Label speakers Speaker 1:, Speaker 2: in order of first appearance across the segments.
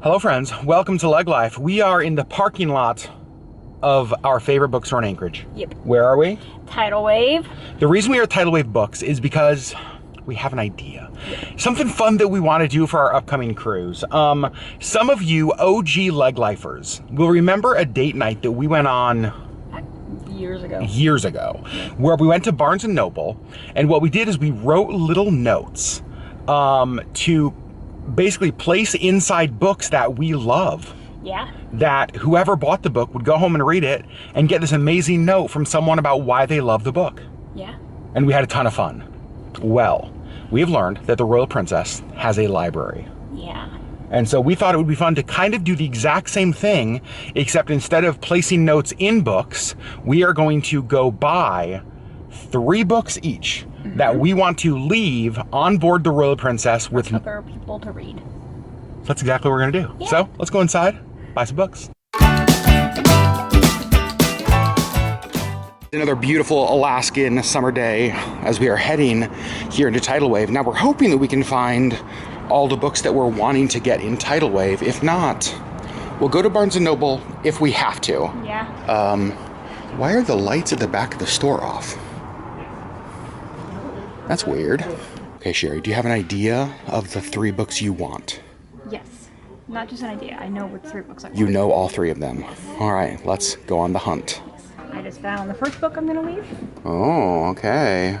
Speaker 1: Hello friends, welcome to LeggLife. We are in the parking lot of our favorite bookstore in Anchorage.
Speaker 2: Yep.
Speaker 1: Where are we?
Speaker 2: Tidal Wave.
Speaker 1: The reason we are at Tidal Wave Books is because we have an idea. Something fun that we want to do for our upcoming cruise. Some of you OG LeggLifers will remember a date night that we went on years ago, where we went to Barnes & Noble, and what we did is we wrote little notes to basically place inside books that we love.
Speaker 2: Yeah.
Speaker 1: That whoever bought the book would go home and read it and get this amazing note from someone about why they love the book.
Speaker 2: Yeah.
Speaker 1: And we had a ton of fun. Well, we have learned that the Royal Princess has a library.
Speaker 2: Yeah.
Speaker 1: And so we thought it would be fun to kind of do the exact same thing, except instead of placing notes in books, we are going to go buy 3 books each that we want to leave on board the Royal Princess with
Speaker 2: other people to read.
Speaker 1: That's exactly what we're gonna do.
Speaker 2: Yeah.
Speaker 1: So let's go inside, buy some books. Another beautiful Alaskan summer day as we are heading here into Tidal Wave. Now we're hoping that we can find all the books that we're wanting to get in Tidal Wave. If not, we'll go to Barnes & Noble if we have to.
Speaker 2: Yeah.
Speaker 1: Why are the lights at the back of the store off? That's weird. Okay, Sherry, do you have an idea of the 3 books you want?
Speaker 2: Yes. Not just an idea. I know what 3 books I want.
Speaker 1: You know all 3 of them. All right, let's go on the hunt.
Speaker 2: I just found the first book I'm going to leave.
Speaker 1: Oh, okay.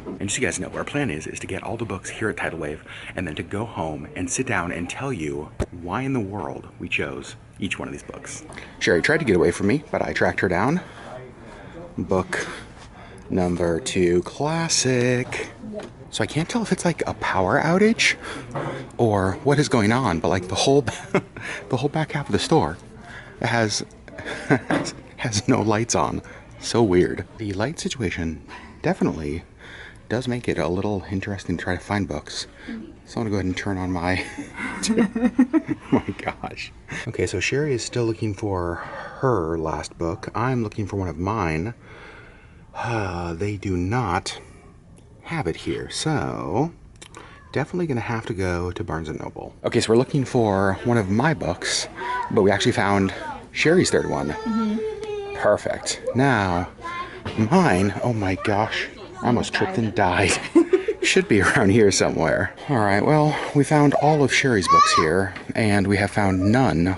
Speaker 1: And just so you guys know, our plan is to get all the books here at Tidal Wave and then to go home and sit down and tell you why in the world we chose each one of these books. Sherry tried to get away from me, but I tracked her down. Book number 2, classic. So I can't tell if it's like a power outage or what is going on, but like the whole back half of the store has no lights on. So weird. The light situation definitely does make it a little interesting to try to find books. So I'm gonna go ahead and turn on my oh my gosh. Okay, so Sherry is still looking for her last book. I'm looking for one of mine. They do not have it here, so definitely gonna have to go to Barnes & Noble. Okay, so we're looking for one of my books, but we actually found Sherry's 3rd one. Perfect. Now, mine, oh my gosh, I almost tripped and died. Should be around here somewhere. All right, well, we found all of Sherry's books here, and we have found none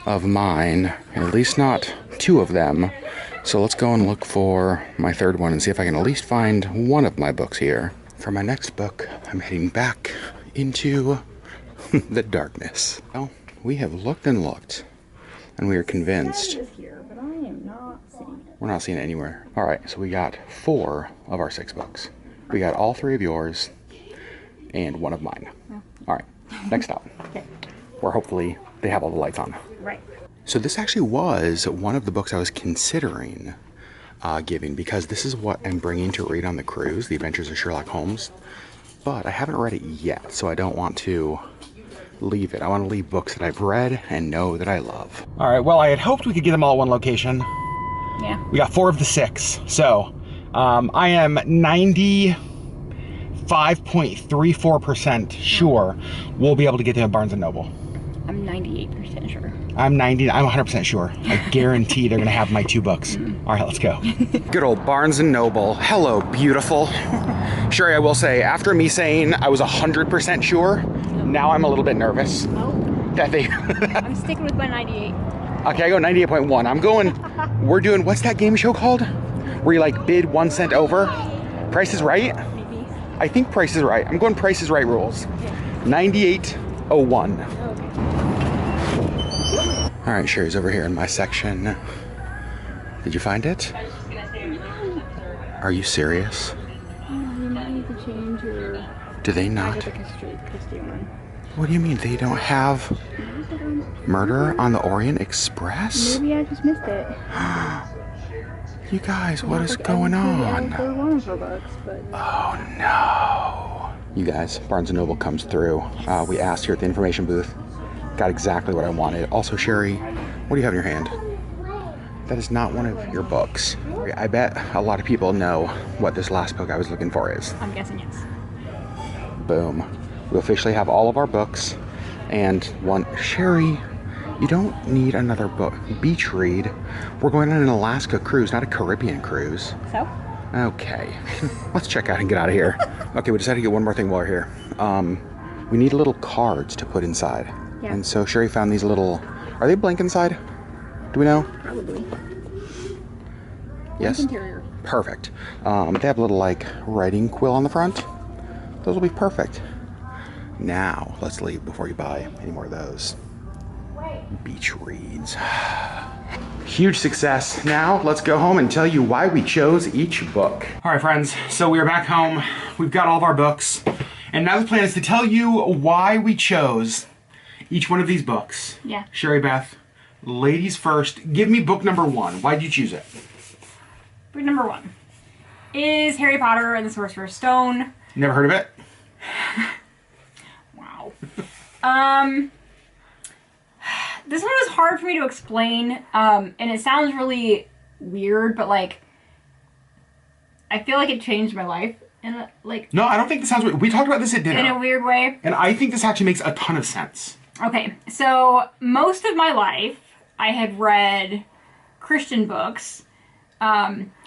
Speaker 1: of mine, at least not 2 of them. So let's go and look for my 3rd one and see if I can at least find one of my books here. For my next book, I'm heading back into the darkness. Well, we have looked and looked, and we are convinced.
Speaker 2: It is here, but I am not seeing it.
Speaker 1: We're not seeing it anywhere. All right, so we got 4 of our 6 books. We got all 3 of yours and 1 of mine.
Speaker 2: Yeah.
Speaker 1: All right, next stop.
Speaker 2: Okay.
Speaker 1: Where hopefully they have all the lights on.
Speaker 2: Right.
Speaker 1: So this actually was one of the books I was considering giving, because this is what I'm bringing to read on the cruise, The Adventures of Sherlock Holmes. But I haven't read it yet, so I don't want to leave it. I want to leave books that I've read and know that I love. All right, well, I had hoped we could get them all at one location.
Speaker 2: Yeah.
Speaker 1: We got 4 of the 6, so I am 95.34% sure we'll be able to get them at Barnes & Noble.
Speaker 2: I'm 98% sure.
Speaker 1: I'm 100% sure. I guarantee they're gonna have my 2 books. All right, let's go. Good old Barnes & Noble. Hello, beautiful. Sherry, I will say, after me saying I was 100% sure, now I'm a little bit nervous.
Speaker 2: Oh.
Speaker 1: That they
Speaker 2: I'm sticking with my 98.
Speaker 1: Okay, I go 98.1. I'm going, we're doing, what's that game show called? Where you like bid 1 cent over? Price is Right?
Speaker 2: Maybe.
Speaker 1: I think Price is Right. I'm going Price is Right rules.
Speaker 2: Okay.
Speaker 1: 98.01.
Speaker 2: Okay.
Speaker 1: All right, Sherry's over here in my section. Did you find it? Are you serious?
Speaker 2: You might need to change your
Speaker 1: Do they not?
Speaker 2: Christie one.
Speaker 1: What do you mean they don't have Murder on the Orient Express?
Speaker 2: Maybe I just missed it.
Speaker 1: You guys, what is going on?
Speaker 2: They're one of her books, but
Speaker 1: Oh no. You guys, Barnes & Noble comes through. We asked here at the information booth. Got exactly what I wanted. Also, Sherry, what do you have in your hand? That is not one of your books. I bet a lot of people know what this last book I was looking for is.
Speaker 2: I'm guessing yes.
Speaker 1: Boom. We officially have all of our books. and one. Sherri, you don't need another book. Beach read. We're going on an Alaska cruise, not a Caribbean cruise.
Speaker 2: So?
Speaker 1: Okay, let's check out and get out of here. Okay, we decided to get one more thing while we're here. We need little cards to put inside.
Speaker 2: Yeah.
Speaker 1: And so Sherri found these little, are they blank inside? Do we know?
Speaker 2: Probably.
Speaker 1: Yes?
Speaker 2: Interior.
Speaker 1: Perfect. They have a little like writing quill on the front. Those will be perfect. Now, let's leave before you buy any more of those. Beach reads. Huge success. Now, let's go home and tell you why we chose each book. All right, friends, so we are back home. We've got all of our books. And now the plan is to tell you why we chose each one of these books.
Speaker 2: Yeah.
Speaker 1: Sherri Beth, ladies first. Give me book number 1. Why did you choose it?
Speaker 2: Book number 1 is Harry Potter and the Sorcerer's Stone.
Speaker 1: Never heard of it?
Speaker 2: Wow. This one was hard for me to explain, and it sounds really weird, but like, I feel like it changed my life in a, like.
Speaker 1: No, I don't think this sounds weird. We talked about this at dinner.
Speaker 2: In a weird way.
Speaker 1: And I think this actually makes a ton of sense.
Speaker 2: Okay, so most of my life, I had read Christian books,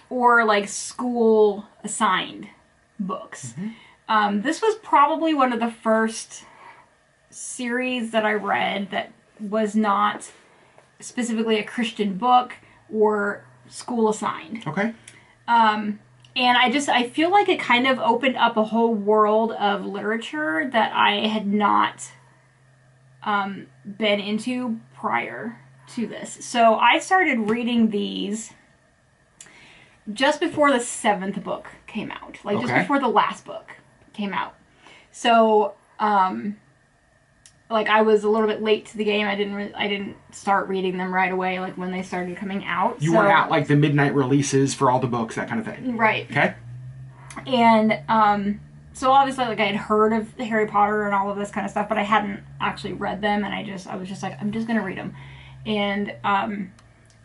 Speaker 2: or like school assigned books. Mm-hmm. This was probably one of the first series that I read that was not specifically a Christian book or school assigned.
Speaker 1: Okay.
Speaker 2: And I feel like it kind of opened up a whole world of literature that I had not been into prior to this. So I started reading these just before the 7th book came out. Like just before the last book came out. So, like I was a little bit late to the game. I didn't start reading them right away, like when they started coming out.
Speaker 1: You were at like the midnight releases for all the books, that kind of thing.
Speaker 2: Right.
Speaker 1: Okay.
Speaker 2: And so obviously like I had heard of Harry Potter and all of this kind of stuff, but I hadn't actually read them, and I was just like, I'm just gonna read them. And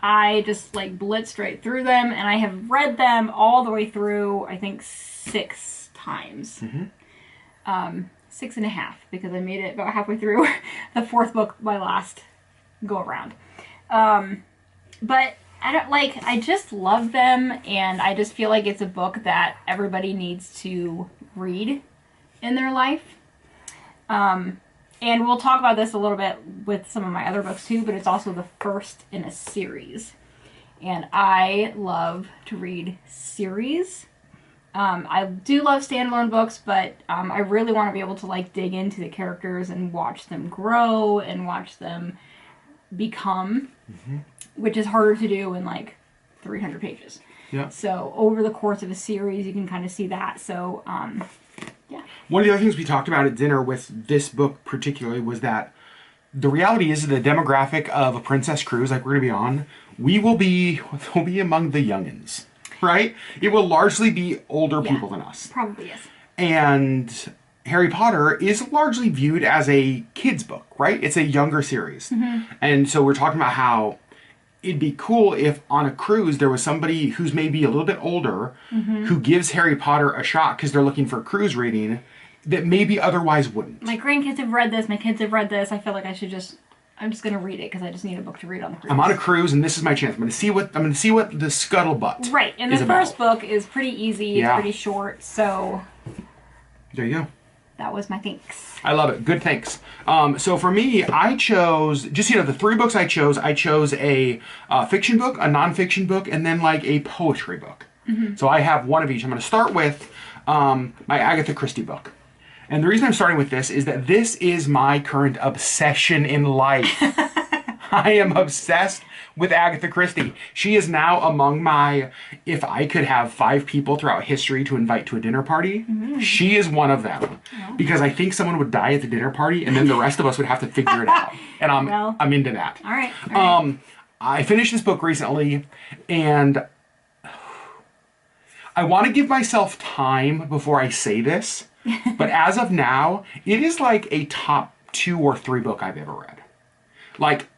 Speaker 2: I just like blitzed straight through them, and I have read them all the way through, I think 6 times. Mm-hmm. 6.5, because I made it about halfway through the 4th book my last go around. But I just love them, and I just feel like it's a book that everybody needs to read in their life. And we'll talk about this a little bit with some of my other books too, but it's also the first in a series. And I love to read series. I do love standalone books, but I really want to be able to like dig into the characters and watch them grow and watch them become, which is harder to do in like 300 pages.
Speaker 1: Yeah.
Speaker 2: So over the course of a series, you can kind of see that. So, yeah.
Speaker 1: One of the other things we talked about at dinner with this book particularly was that the reality is the demographic of a Princess Cruise, like we're going to be on, we'll be among the youngins. Right? It will largely be older people than us.
Speaker 2: Probably is.
Speaker 1: And Harry Potter is largely viewed as a kid's book, right? It's a younger series. Mm-hmm. And so we're talking about how it'd be cool if on a cruise there was somebody who's maybe a little bit older who gives Harry Potter a shot because they're looking for cruise reading that maybe otherwise wouldn't.
Speaker 2: My grandkids have read this. My kids have read this. I feel like I'm just gonna read it because I just need a book to read on the cruise.
Speaker 1: I'm on a cruise, and this is my chance. I'm gonna see what the scuttlebutt.
Speaker 2: Right, and the first book is pretty easy. It's pretty short, so
Speaker 1: there you go.
Speaker 2: That was my thanks.
Speaker 1: I love it. Good thanks. So for me, I chose just the 3 books I chose. I chose a fiction book, a nonfiction book, and then like a poetry book. Mm-hmm. So I have one of each. I'm gonna start with my Agatha Christie book. And the reason I'm starting with this is that this is my current obsession in life. I am obsessed with Agatha Christie. She is now among my, if I could have 5 people throughout history to invite to a dinner party, she is one of them. Oh. Because I think someone would die at the dinner party, and then the rest of us would have to figure it out. And I'm into that.
Speaker 2: All right.
Speaker 1: I finished this book recently, and I want to give myself time before I say this. But as of now, it is like a top 2 or 3 book I've ever read. Like,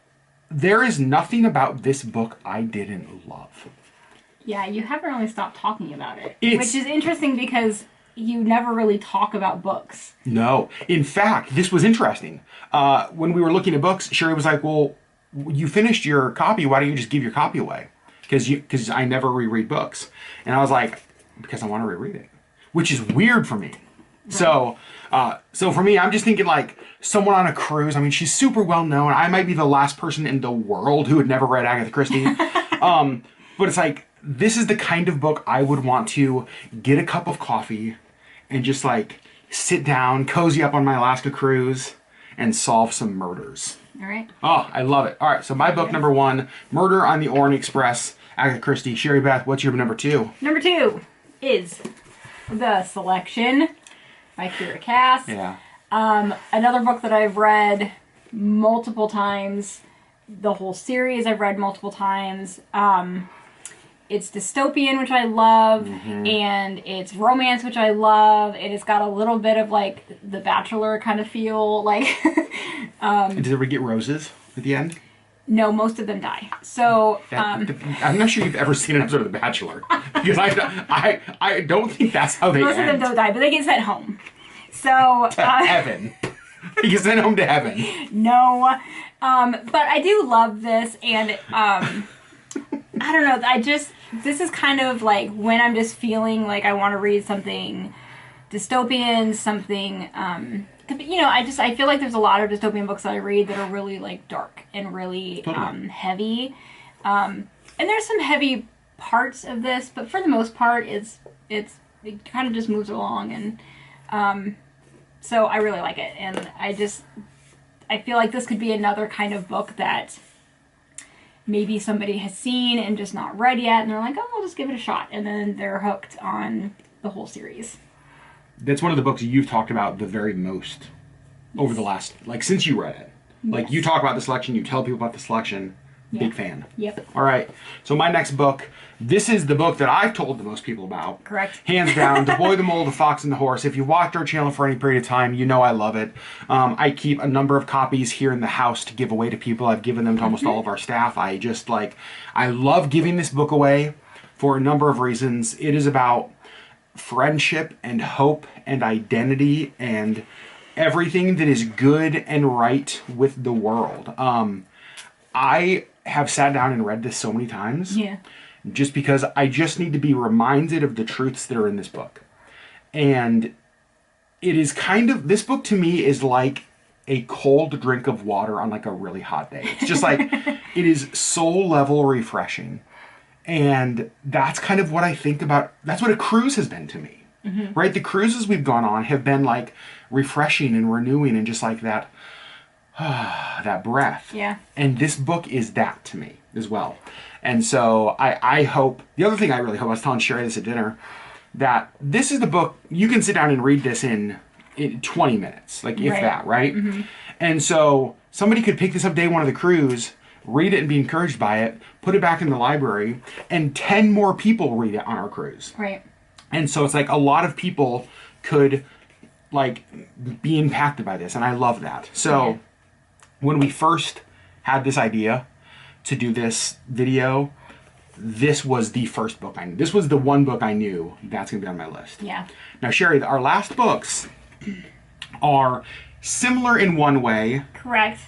Speaker 1: there is nothing about this book I didn't love.
Speaker 2: Yeah, you haven't really stopped talking about it. Which is interesting because you never really talk about books.
Speaker 1: No. In fact, this was interesting. When we were looking at books, Sherri was like, well, you finished your copy. Why don't you just give your copy away? Because I never reread books. And I was like, because I want to reread it, which is weird for me. Right. So for me, I'm just thinking like someone on a cruise. I mean, she's super well known. I might be the last person in the world who had never read Agatha Christie. But it's like, this is the kind of book I would want to get a cup of coffee and just like sit down, cozy up on my Alaska cruise and solve some murders.
Speaker 2: All right.
Speaker 1: Oh, I love it. All right, so my book number 1, Murder on the Orient Express, Agatha Christie. Sherri Beth, what's your number 2?
Speaker 2: Number 2 is The Selection by Kira Cass.
Speaker 1: Yeah.
Speaker 2: Another book that I've read multiple times. The whole series I've read multiple times. It's dystopian, which I love, and it's romance, which I love, and it's got a little bit of like The Bachelor kind of feel. Like,
Speaker 1: Does it ever get roses at the end?
Speaker 2: No, most of them die. So
Speaker 1: I'm not sure you've ever seen an episode of The Bachelor, because I don't think that's how they
Speaker 2: most
Speaker 1: end.
Speaker 2: of them don't die, but they get sent home. So
Speaker 1: to heaven. They get sent home to heaven.
Speaker 2: No, but I do love this, and I don't know. This is kind of like when I'm just feeling like I want to read something dystopian, something, I feel like there's a lot of dystopian books that I read that are really like dark and really heavy. And there's some heavy parts of this, but for the most part, it kind of just moves along, and so I really like it. And I feel like this could be another kind of book that maybe somebody has seen and just not read yet, and they're like, oh, I'll just give it a shot, and then they're hooked on the whole series.
Speaker 1: That's one of the books you've talked about the very most over the last, like, since you read it. Like, you talk about The Selection, you tell people about The Selection. Big fan.
Speaker 2: Yep.
Speaker 1: All right. So my next book, this is the book that I've told the most people about.
Speaker 2: Correct.
Speaker 1: Hands down, The Boy, the Mole, the Fox, and the Horse. If you've watched our channel for any period of time, you know I love it. I keep a number of copies here in the house to give away to people. I've given them to almost all of our staff. I love giving this book away for a number of reasons. It is about friendship and hope and identity and everything that is good and right with the world. I have sat down and read this so many times.
Speaker 2: Yeah.
Speaker 1: Just because I just need to be reminded of the truths that are in this book. And it is this book to me is like a cold drink of water on like a really hot day. It's just like, it is soul level refreshing. And that's kind of what I think about, that's what a cruise has been to me, right? The cruises we've gone on have been like refreshing and renewing and just like that, that breath.
Speaker 2: Yeah.
Speaker 1: And this book is that to me as well. And so I hope, the other thing I really hope, I was telling Sherri this at dinner, that this is the book, you can sit down and read this in 20 minutes, like if that, right? And so somebody could pick this up day one of the cruise, read it and be encouraged by it, put it back in the library, and 10 more people read it on our cruise.
Speaker 2: Right.
Speaker 1: And so it's like a lot of people could like be impacted by this, and I love that. So when we first had this idea to do this video, this was the first book I knew. This was the one book I knew that's going to be on my list.
Speaker 2: Yeah.
Speaker 1: Now, Sherri, our last books are similar in one way.
Speaker 2: Correct.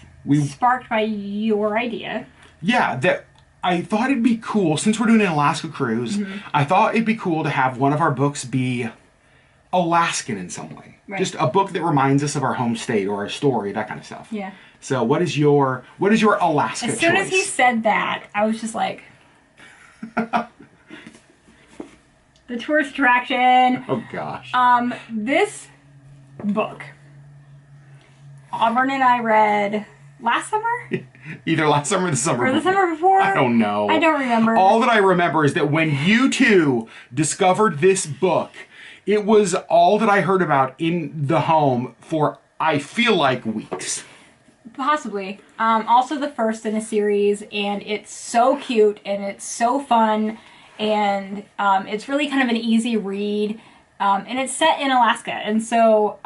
Speaker 2: Sparked by your idea.
Speaker 1: Yeah, that I thought it'd be cool, since we're doing an Alaska cruise, I thought it'd be cool to have one of our books be Alaskan in some way. Right. Just a book that reminds us of our home state or our story, that kind of stuff.
Speaker 2: Yeah.
Speaker 1: So what is your Alaska choice?
Speaker 2: As soon as he said that, I was just like, the tourist attraction.
Speaker 1: Oh gosh.
Speaker 2: This book, Auburn and I read last summer?
Speaker 1: Either last summer or the summer
Speaker 2: before. Or the summer before?
Speaker 1: I don't know.
Speaker 2: I don't remember.
Speaker 1: All that I remember is that when you two discovered this book, it was all that I heard about in the home for, I feel like, weeks.
Speaker 2: Possibly. Also the first in a series, and it's so cute, and it's so fun, and it's really kind of an easy read, and it's set in Alaska, and so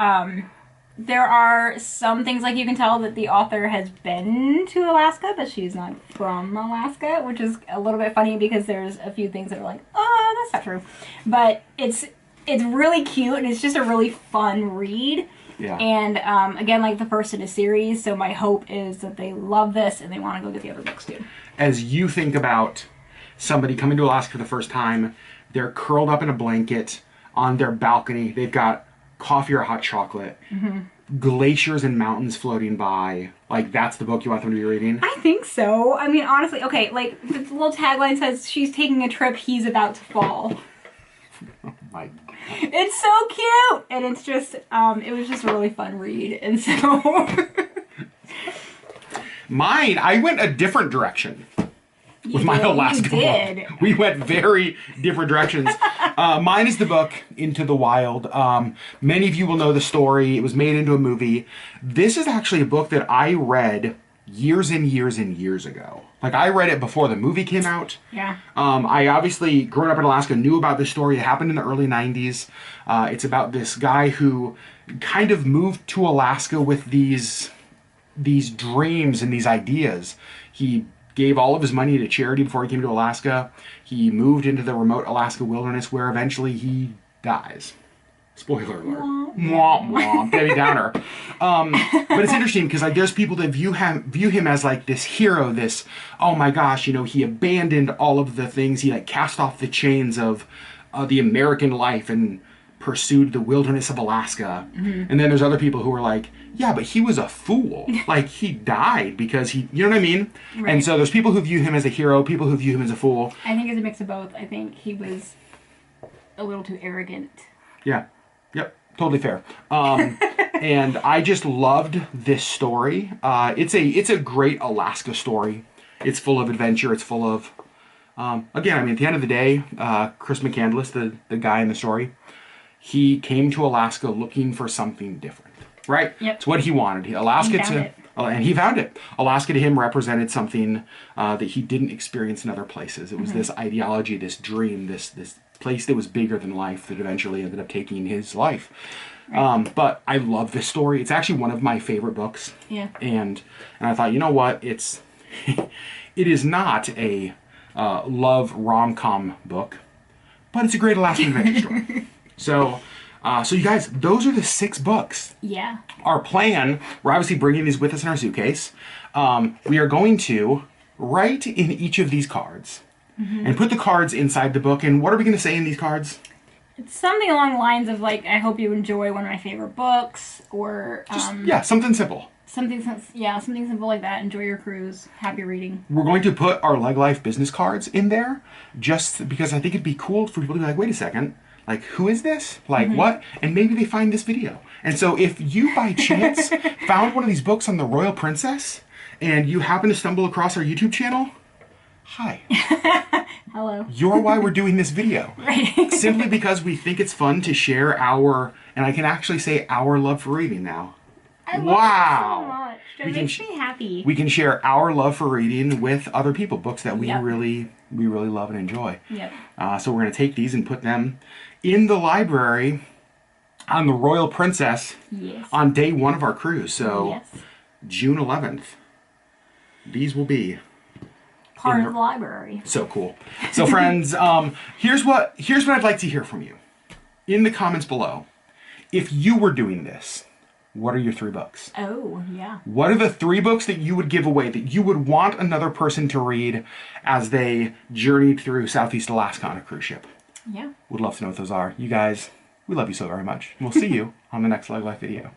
Speaker 2: there are some things, like you can tell that the author has been to Alaska, but she's not from Alaska, which is a little bit funny because there's a few things that are like, oh, that's not true. But it's it's really cute and it's just a really fun read.
Speaker 1: Yeah.
Speaker 2: And again, like the first in a series, so my hope is that they love this and they want to go get the other books too.
Speaker 1: As you think about somebody coming to Alaska for the first time, they're curled up in a blanket on their balcony. They've got coffee or hot chocolate, glaciers and mountains floating by. Like, that's the book you want them to be reading?
Speaker 2: I think so. I mean, honestly, okay, like the little tagline says, she's taking a trip, he's about to fall.
Speaker 1: Oh my.
Speaker 2: It's so cute! And it's just, it was just a really fun read. And so...
Speaker 1: Mine, I went a different direction with my Alaska book. We went very different directions. Mine is the book Into the Wild. Many of you will know the story. It was made into a movie. This is actually a book that I read years and years and years ago. Like, I read it before the movie came out.
Speaker 2: Yeah.
Speaker 1: I obviously, growing up in Alaska, knew about this story. It happened in the early 90s. It's about this guy who kind of moved to Alaska with these dreams and these ideas. He gave all of his money to charity before he came to Alaska. He moved into the remote Alaska wilderness where eventually he dies. Spoiler alert. Mwah, mwah. Debbie Downer. But it's interesting because like there's people that view him as like this hero, this, oh my gosh, you know, he abandoned all of the things. He like cast off the chains of the American life and pursued the wilderness of Alaska. And then there's other people who are like, yeah, but he was a fool. Like, he died because he, you know what I mean? Right. And so there's people who view him as a hero, people who view him as a fool.
Speaker 2: I think it's a mix of both. I think he was a little too arrogant.
Speaker 1: Yeah. Yep. Totally fair. And I just loved this story. It's a great Alaska story. It's full of adventure. It's full of, again, I mean, at the end of the day, Chris McCandless, the guy in the story, he came to Alaska looking for something different. Right? Yep. It's what he wanted. And he found it. Alaska to him represented something that he didn't experience in other places. It was this ideology, this dream, this place that was bigger than life that eventually ended up taking his life. Right. But I love this story. It's actually one of my favorite books. Yeah. And I thought, you know what? It is not a love rom-com book, but it's a great Alaskan adventure story. So you guys, those are the 6 books. Yeah. Our plan, we're obviously bringing these with us in our suitcase. We are going to write in each of these cards and put the cards inside the book. And what are we going to say in these cards?
Speaker 2: It's something along the lines of, like, I hope you enjoy one of my favorite books, or...
Speaker 1: Just, something simple.
Speaker 2: Something simple like that. Enjoy your cruise. Happy reading.
Speaker 1: We're going to put our LeggLife business cards in there, just because I think it'd be cool for people to be like, wait a second. Like, who is this? Like, what? And maybe they find this video. And so if you, by chance, found one of these books on the Royal Princess, and you happen to stumble across our YouTube channel, hi.
Speaker 2: Hello.
Speaker 1: You're why we're doing this video.
Speaker 2: Right.
Speaker 1: Simply because we think it's fun to share our, and I can actually say our love for reading now.
Speaker 2: I love it so much. It makes me happy.
Speaker 1: We can share our love for reading with other people, books that we really love and enjoy. Yep. So we're going to take these and put them in the library on the Royal Princess on day 1 of our cruise. So June 11th, these will be
Speaker 2: part of the library.
Speaker 1: So cool. So friends, here's what I'd like to hear from you in the comments below. If you were doing this, what are your 3 books?
Speaker 2: Oh, yeah.
Speaker 1: What are the 3 books that you would give away, that you would want another person to read as they journeyed through Southeast Alaska on a cruise ship? Yeah. Would love to know what those are. You guys, we love you so very much. We'll see you on the next LeggLife video.